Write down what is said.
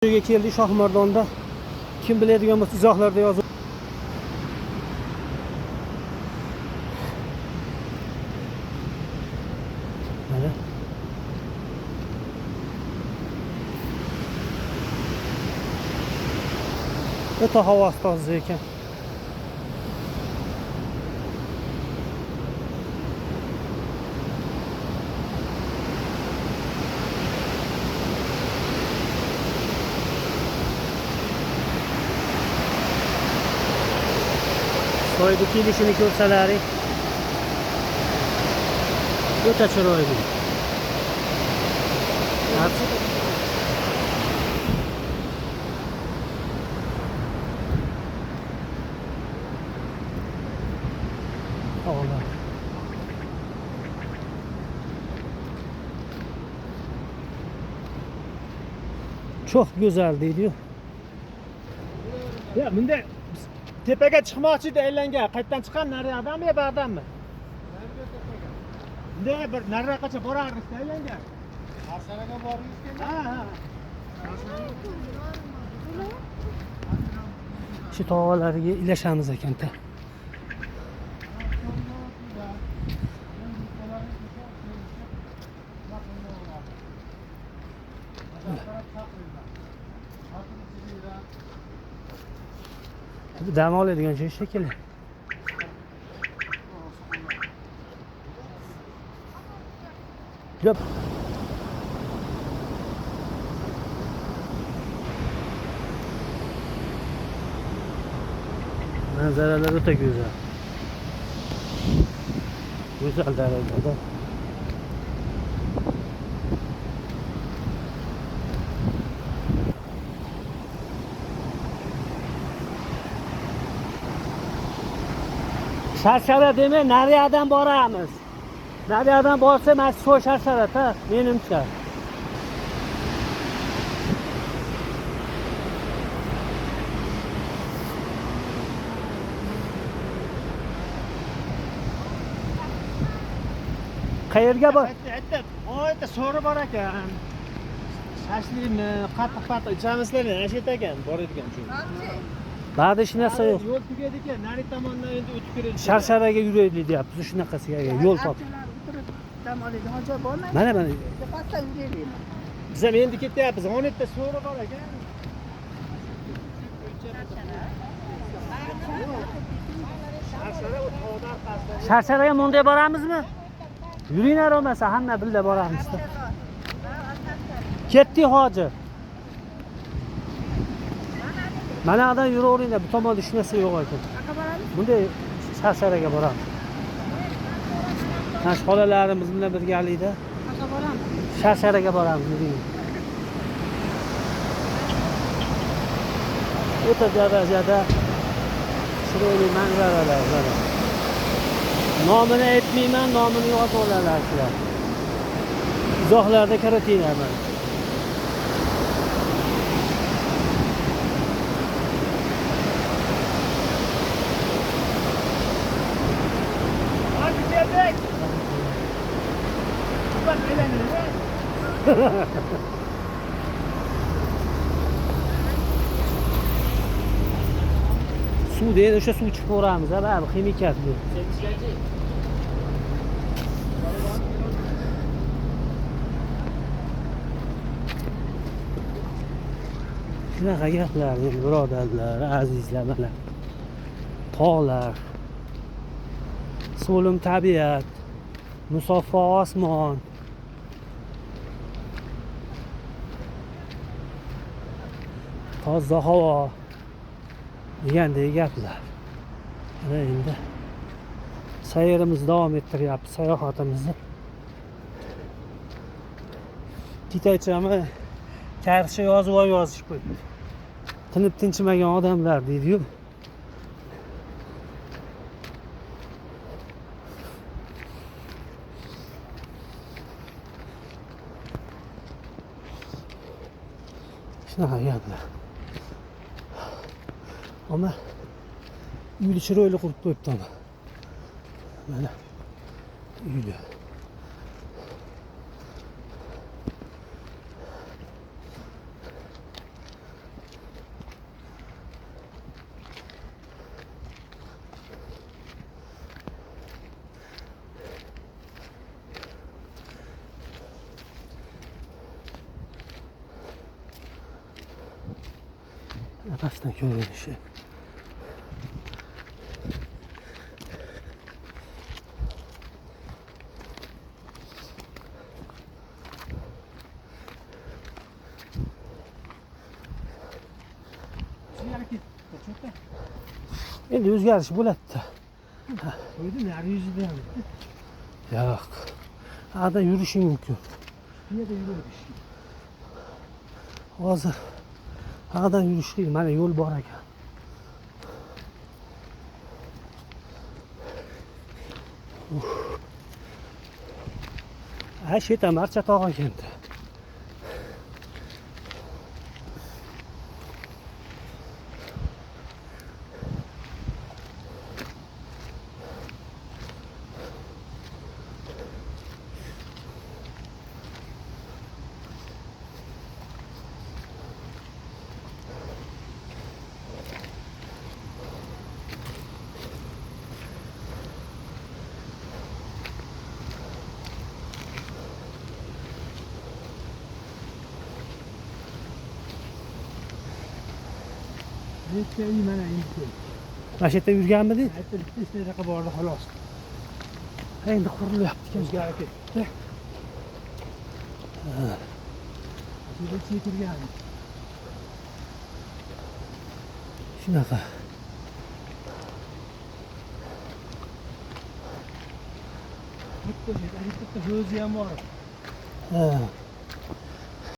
Keldi Shohmardonda. Kim biladigan bo'lsa izohlarda yozib. Mana. O'ta havosi toza ekan. Soyda kelishini ko'rsalaring. O'ta chiroyli. Oğlan. Çok güzel diyor. Ya bunda tepaga chiqmoqchi edi aylangan. Qayerdan chiqqan nariyoqdanmi yo bardammi? Bunda bir nariroqgacha borardik aylangan. Arsanaga boringiz keldi? Ha. Şu tog'alarga ilashamiz ekan-da. Dam oladigan joy shekilli. Yop. Manzaralar o'ta go'zal. Go'zal darajada. Sharshara demay, nariyoqdan boramiz. Nariyoqdan borsa, mana shu sharshara-da, menimcha. Qayerga bor? Oyda so'ri bor ekan. Shashlikmi, qattiq ichamizlarni ashit ekan, boradigan joy. Ba'da hech narsa yo'q. Yo'l tugadi ekan, nari tomondan endi o'tib kiradi. Sharsharaga yuraylik deyapmiz, shunaqasiga yo'l top. Dam oladigan joy bormi? Mana. Tepasdan yuraylik. Biz ham endi ketyapmiz. Onetda so'ri bor ekan. Sharshara o tog'dan qasdi. Sharsharaga bunday boramizmi? Yuringlar olmasa hamma birga boramiz-da. Ketdik hozir. Mana adan yuraveringlar, bu tomonda hech narsa yo'q ekan. Qayoqqa boramiz? Bunday sharsharaga boramiz. Mana xolalarimiz bilan birgalikda Qayoqqa boramiz? sharsharaga boramiz, yuring. O'ta darajada chiroyli manzaralar bor. Nomini aytmayman, nomini yozib olinglar sizlar. Izohlarda kiritinglar mana. Hadi geldik. Bak eğleniyor. Suv deydi, o'sha suv ichib ko'ramiz, ha, bu ximikat bu. Shunaqa gaplar, birodarlar, azizlar, mana. Tog'lar, so'lim tabiat, musaffo osmon. Toza havo degandek gaplar. Mana endi sayrimizni davom ettiryapmiz, sayohatimizni. Kitaychami karshi yozib qo'ydi. Tinib tinchimagan odamlar deydi-yu. Shunaqa gaplar. Ama uyli chiroyli qurib qo'yibdi ama. Mana uyli. Pastdan ko'rinishi. Endi o'zgarish bo'ladi-da. Qo'ydim, nari yuzida ham. Yo'q. Ada yurishing mumkin. Yerda yuradish. Hozir haqdan yurish qiyin. Mana yo'l bor ekan. Ha, shu yerdan barcha tog' ekanda. Bitta uy mana endi. Mana shu yerda yurganmiding? Bitta istaydigan bordi xolos. Endi qurilyapti. O'zgarib ketdi. Shunda chetirgan. Shunaqa. Bitta o'zi ham bor. Ha.